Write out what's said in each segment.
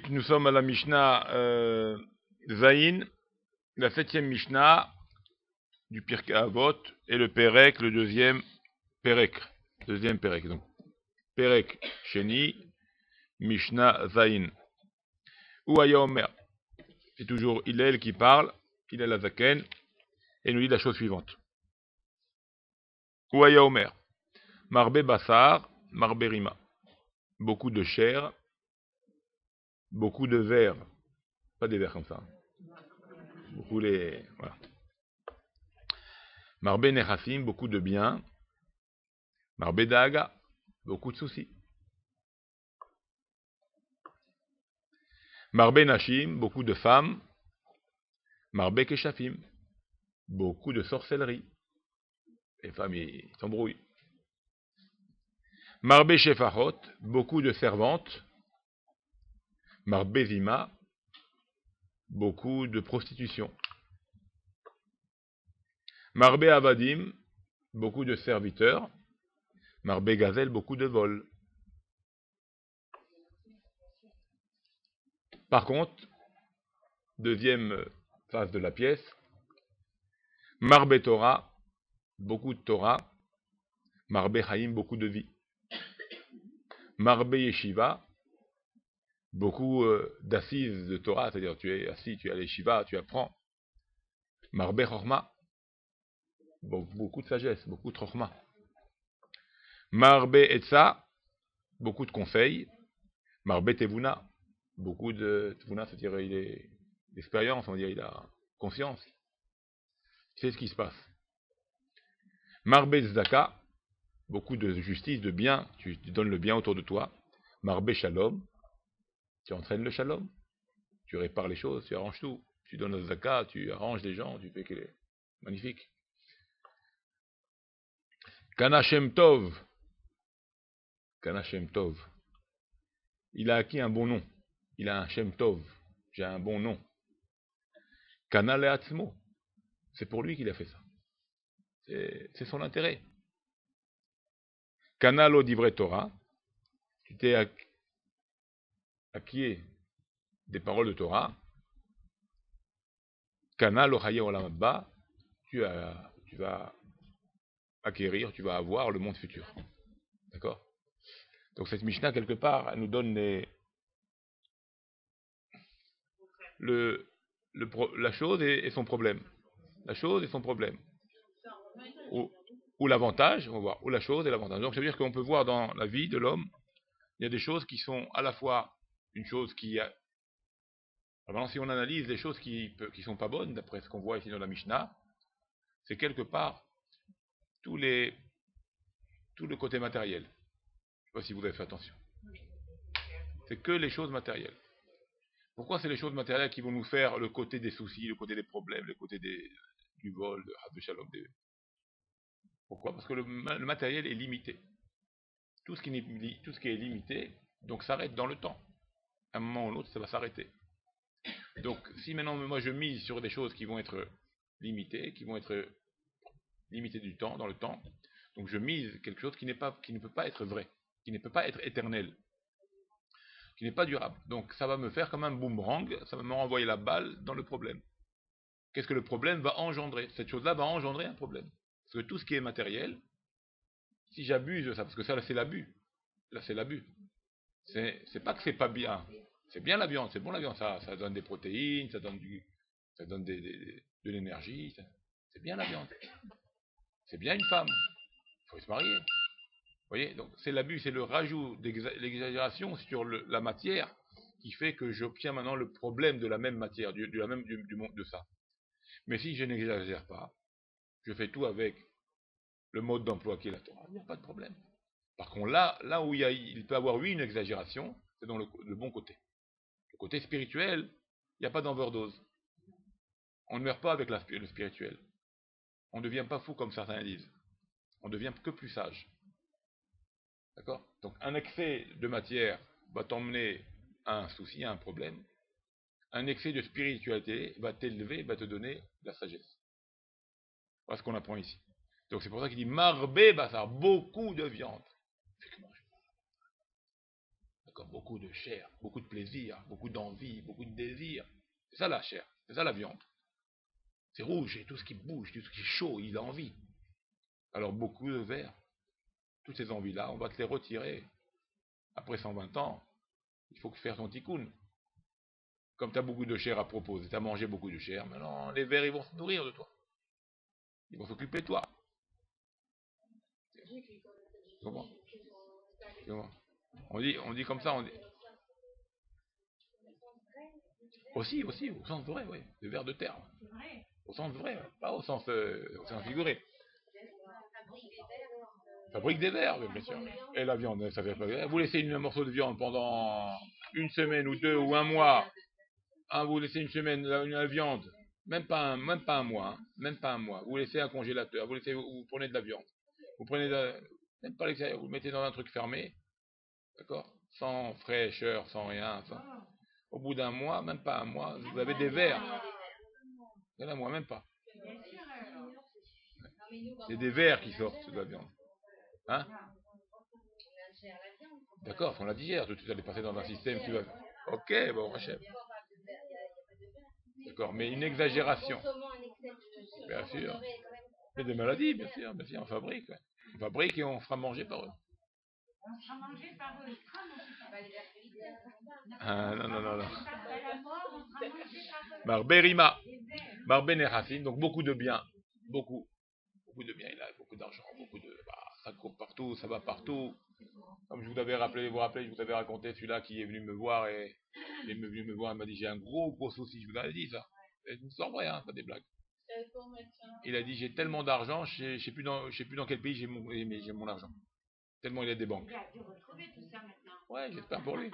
Nous sommes à la Mishnah Zayin, la 7e Mishnah du Pirkei Avot, et le Perek, le deuxième Perek. Donc, Perek Sheni, Mishnah Zayin. Ou Aya Omer. C'est toujours Hillel qui parle, Hillel Azaken, et nous dit la chose suivante. Ou Aya Omer. Marbe Bassar, Marbe Rima. Beaucoup de chair, beaucoup de vers. Pas des vers comme ça. Beaucoup les. Voilà. Marbe Nechassim, beaucoup de biens. Marbe Daga, beaucoup de soucis. Marbe Nashim, beaucoup de femmes. Marbe Keshafim, beaucoup de sorcellerie. Les femmes, ils s'embrouillent. Marbe Shefachot, beaucoup de servantes. Marbe Zima, beaucoup de prostitution. Marbe Avadim, beaucoup de serviteurs. Marbe Gazel, beaucoup de vols. Par contre, deuxième phase de la pièce, Marbe Torah, beaucoup de Torah. Marbe Chaim, beaucoup de vie. Marbe Yeshiva, beaucoup d'assises de Torah, c'est-à-dire tu es assis, tu es à l'Yeshiva, tu apprends. Marbe Chorma, beaucoup de sagesse, beaucoup de Chorma. Marbe Etza, beaucoup de conseils. Marbe Tevuna, beaucoup de Tevuna, c'est-à-dire il est d'expérience, on va dire il a conscience. Il sait ce qui se passe. Marbe Tzedaka, beaucoup de justice, de bien, tu donnes le bien autour de toi. Marbe Shalom, tu entraînes le Shalom. Tu répares les choses, tu arranges tout. Tu donnes le Tzedaka, tu arranges les gens, tu fais qu'elle est magnifique. Kana Shem Tov, Kana Shem Tov, il a acquis un bon nom. Il a un Shem Tov, j'ai un bon nom. Kana Leatzmo, c'est pour lui qu'il a fait ça. C'est son intérêt. Kana Lo Divrei Torah, tu t'es acquis des paroles de Torah. Kana Lo Chaye Olam Haba, tu vas acquérir, tu vas avoir le monde futur. D'accord? Donc cette Mishnah, quelque part, elle nous donne la chose et son problème. La chose et son problème. Ou l'avantage, on va voir, ou la chose et l'avantage. Donc ça veut dire qu'on peut voir dans la vie de l'homme, il y a des choses qui sont à la fois une chose qui a... Alors si on analyse les choses qui sont pas bonnes, d'après ce qu'on voit ici dans la Mishnah, c'est quelque part tout le côté matériel. Je ne sais pas si vous avez fait attention. C'est que les choses matérielles. Pourquoi c'est les choses matérielles qui vont nous faire le côté des soucis, le côté des problèmes, le côté du vol, de Shalom. Pourquoi? Parce que le matériel est limité. Tout ce qui est limité, donc s'arrête dans le temps. À un moment ou l'autre, ça va s'arrêter. Donc, si maintenant, moi, je mise sur des choses qui vont être limitées, du temps, dans le temps, donc je mise quelque chose qui ne peut pas être vrai, qui ne peut pas être éternel, qui n'est pas durable. Donc, ça va me faire comme un boomerang, ça va me renvoyer la balle dans le problème. Qu'est-ce que le problème va engendrer? Cette chose-là va engendrer un problème. Parce que tout ce qui est matériel, si j'abuse de ça, parce que ça, là, c'est l'abus. Là, c'est l'abus. C'est pas que c'est pas bien. C'est bien la viande, c'est bon la viande. Ça donne des protéines, ça donne de l'énergie. C'est bien la viande. C'est bien une femme. Il faut se marier. Vous voyez? Donc, c'est l'abus, c'est le rajout, l'exagération sur la matière qui fait que j'obtiens maintenant le problème de la même matière, du monde de ça. Mais si je n'exagère pas, je fais tout avec le mode d'emploi qui est la Torah, il n'y a pas de problème. Par contre, là où il peut y avoir, oui, une exagération, c'est dans le bon côté. Le côté spirituel, il n'y a pas d'overdose. On ne meurt pas avec le spirituel. On ne devient pas fou comme certains disent. On devient que plus sage. D'accord? Donc, un excès de matière va t'emmener à un souci, à un problème. Un excès de spiritualité va t'élever, va te donner la sagesse. Voilà ce qu'on apprend ici. Donc, c'est pour ça qu'il dit Marbé Bassar, beaucoup de viande. Comme beaucoup de chair, beaucoup de plaisir, beaucoup d'envie, beaucoup de désir. C'est ça la chair, c'est ça la viande. C'est rouge et tout ce qui bouge, tout ce qui est chaud, il a envie. Alors beaucoup de verre, toutes ces envies-là, on va te les retirer. Après 120 ans, il faut que faire ton tikkun. Comme tu as beaucoup de chair à proposer, tu as mangé beaucoup de chair, maintenant les vers ils vont se nourrir de toi. Ils vont s'occuper de toi. Comment? Comment? On dit comme ça, on dit. Aussi, au sens vrai, oui, le vers de terre. Au sens vrai, pas au sens figuré. Fabrique des vers, bien sûr. Et la viande, ça fait pas. Vous laissez un morceau de viande pendant une semaine ou deux ou un mois. Hein, vous laissez une semaine la viande, même pas un mois, hein, même pas un mois. Vous laissez un congélateur, vous prenez de la viande, vous prenez même pas l'extérieur, vous le mettez dans un truc fermé, d'accord, sans fraîcheur, sans rien. Au bout d'un mois, même pas un mois, vous avez des vers. Il y en a un mois, même pas. C'est des vers qui sortent de la viande. Hein? D'accord, on l'a dit hier, tout de suite, elle est passée dans un système qui va. Ok, bon, Rachel. D'accord, mais une exagération. Bien sûr. Il y a des maladies, bien sûr, on fabrique. Ouais. On fabrique et on fera manger par eux. On sera mangé par eux. Ah, non, non, non, non. Marberima. Marbenerasim, donc beaucoup de biens. Beaucoup de biens, il a beaucoup d'argent, ça court partout, ça va partout. Comme je vous avais rappelé, je vous avais raconté celui-là qui est venu me voir et il est venu me voir, il m'a dit j'ai un gros souci, je vous avais dit ça. C'est une histoire vraie, hein, pas des blagues. Il a dit j'ai tellement d'argent, je sais plus dans quel pays j'ai mon argent. Tellement il a des banques. Il a dû retrouver tout ça maintenant. Ouais, j'espère pour lui.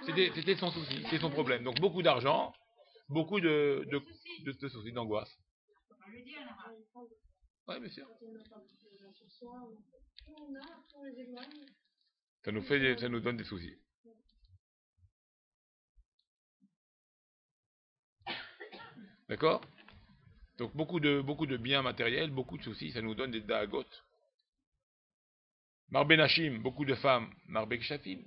C'était son souci, c'est son problème. Donc beaucoup d'argent, beaucoup de soucis, d'angoisse. Oui, bien sûr. Ça nous donne des soucis. D'accord? Donc beaucoup de biens matériels, beaucoup de soucis, ça nous donne des dagot. Marbenachim, beaucoup de femmes, Marbek Shafim.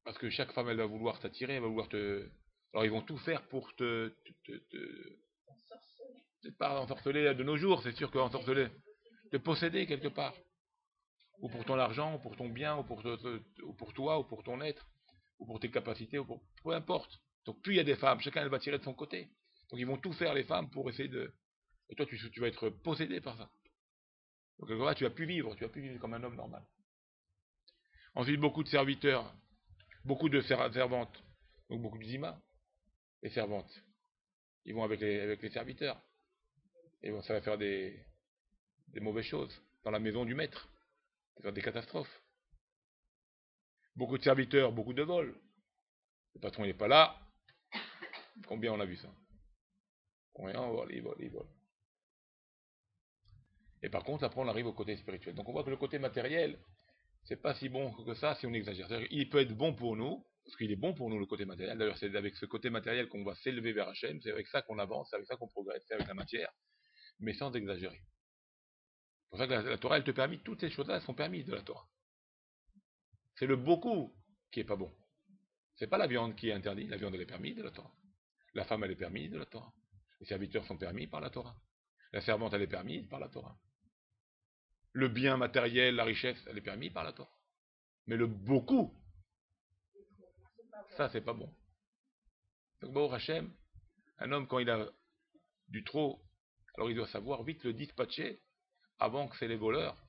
Parce que chaque femme, elle va vouloir t'attirer, elle va vouloir te. Alors ils vont tout faire pour peut-être pas ensorceler de nos jours, c'est sûr qu'ensorceler, te posséder quelque part. Ou pour ton argent, ou pour ton bien, ou pour toi, ou pour ton être, ou pour tes capacités, peu importe. Donc plus il y a des femmes, chacun elle va tirer de son côté. Donc ils vont tout faire les femmes pour essayer de. Et toi tu vas être possédé par ça. Donc quelque part tu vas plus vivre comme un homme normal. Ensuite beaucoup de serviteurs, beaucoup de servantes, donc beaucoup de zima, les servantes. Ils vont avec les serviteurs. Et ça va faire des mauvaises choses dans la maison du maître. Ça va faire des catastrophes. Beaucoup de serviteurs, beaucoup de vols. Le patron n'est pas là. Combien on a vu ça? Combien on vole, il vole. Et par contre, après on arrive au côté spirituel. Donc on voit que le côté matériel, c'est pas si bon que ça si on exagère. Il peut être bon pour nous, parce qu'il est bon pour nous le côté matériel. D'ailleurs, c'est avec ce côté matériel qu'on va s'élever vers Hachem, c'est avec ça qu'on avance, c'est avec ça qu'on progresse, c'est avec la matière, mais sans exagérer. C'est pour ça que la Torah, elle te permet, toutes ces choses-là, elles sont permises de la Torah. C'est le beaucoup qui est pas bon. C'est pas la viande qui est interdite, la viande elle est permise de la Torah. La femme elle est permise de la Torah. Les serviteurs sont permis par la Torah. La servante elle est permise par la Torah. Le bien matériel, la richesse, elle est permise par la Torah. Mais le beaucoup, ça c'est pas bon. Donc bon, Hachem, un homme quand il a du trop, alors il doit savoir vite le dispatcher avant que c'est les voleurs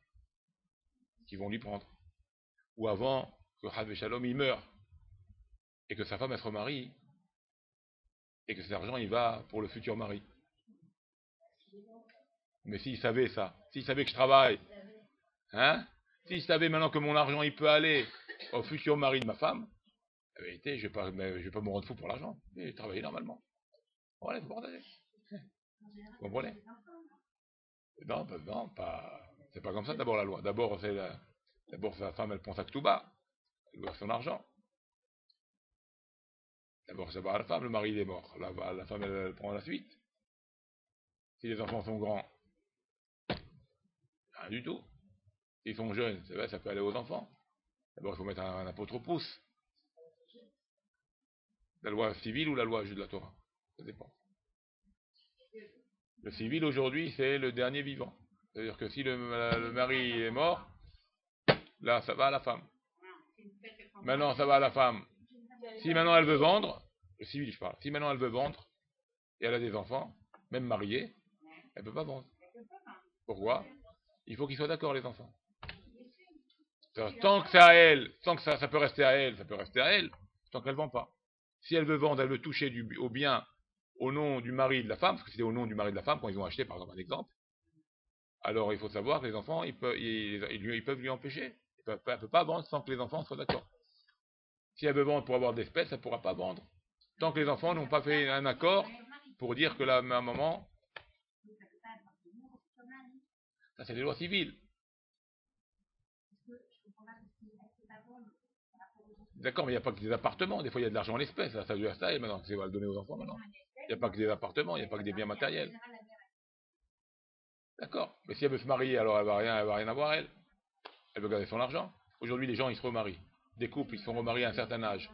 qui vont lui prendre. Ou avant que Hav Shalom il meure et que sa femme elle se remarie et que cet argent il va pour le futur mari. Mais s'il savait ça, s'il savait que je travaille, hein, s'il savait maintenant que mon argent il peut aller au futur mari de ma femme, en vérité, je vais pas me rendre fou pour l'argent. Je vais travailler normalement. Voilà, vous partagez. Vous comprenez? Non, pas. C'est pas comme ça d'abord la loi. D'abord, sa femme, elle prend sa ktouba, elle doit son argent. D'abord, c'est pas la femme, le mari il est mort. La femme, elle prend la suite. Si les enfants sont grands, rien du tout. S'ils sont jeunes, c'est vrai, ça peut aller aux enfants. D'abord, il faut mettre un apôtre pouce. La loi civile ou la loi de la Torah? Ça dépend. Le civil aujourd'hui, c'est le dernier vivant. C'est-à-dire que si le mari est mort, là, ça va à la femme. Maintenant, ça va à la femme. Si maintenant elle veut vendre, le civil, je parle, si maintenant elle veut vendre, et elle a des enfants, même mariés, elle ne peut pas vendre. Pourquoi? Il faut qu'ils soient d'accord, les enfants. Tant que c'est à elle, tant que ça peut rester à elle, ça peut rester à elle, tant qu'elle ne vend pas. Si elle veut vendre, elle veut toucher au bien au nom du mari de la femme, parce que c'était au nom du mari de la femme quand ils ont acheté, par exemple, un exemple, alors il faut savoir que les enfants, ils peuvent lui empêcher. Elle ne peut pas vendre sans que les enfants soient d'accord. Si elle veut vendre pour avoir de l'espèce, elle ne pourra pas vendre. Tant que les enfants n'ont pas fait un accord pour dire que la maman, ça c'est des lois civiles. D'accord, mais il n'y a pas que des appartements, des fois il y a de l'argent en espèces, ça doit ça, et maintenant, c'est va le donner aux enfants maintenant. Il n'y a pas que des appartements, il n'y a pas que des biens matériels. D'accord, mais si elle veut se marier, alors elle va rien avoir elle. Elle veut garder son argent. Aujourd'hui, les gens, ils se remarient. Des couples, ils se sont remariés à un certain âge.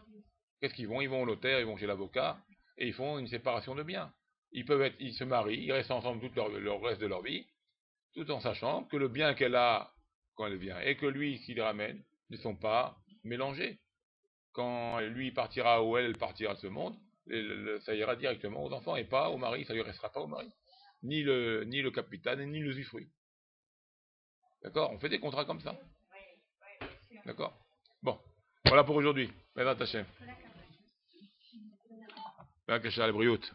Qu'est-ce qu'ils vont? Ils vont au notaire, ils vont chez l'avocat, et ils font une séparation de biens. Ils se marient, ils restent ensemble tout leur reste de leur vie, tout en sachant que le bien qu'elle a quand elle vient, et que lui, s'il ramène, ne sont pas mélangés. Quand lui partira ou elle partira de ce monde, ça ira directement aux enfants, et pas au mari, ça lui restera pas au mari. Ni le capital, ni l'usufruit. D'accord? On fait des contrats comme ça. D'accord? Bon, voilà pour aujourd'hui. Mesdames Tachem. Merci, les brioutes.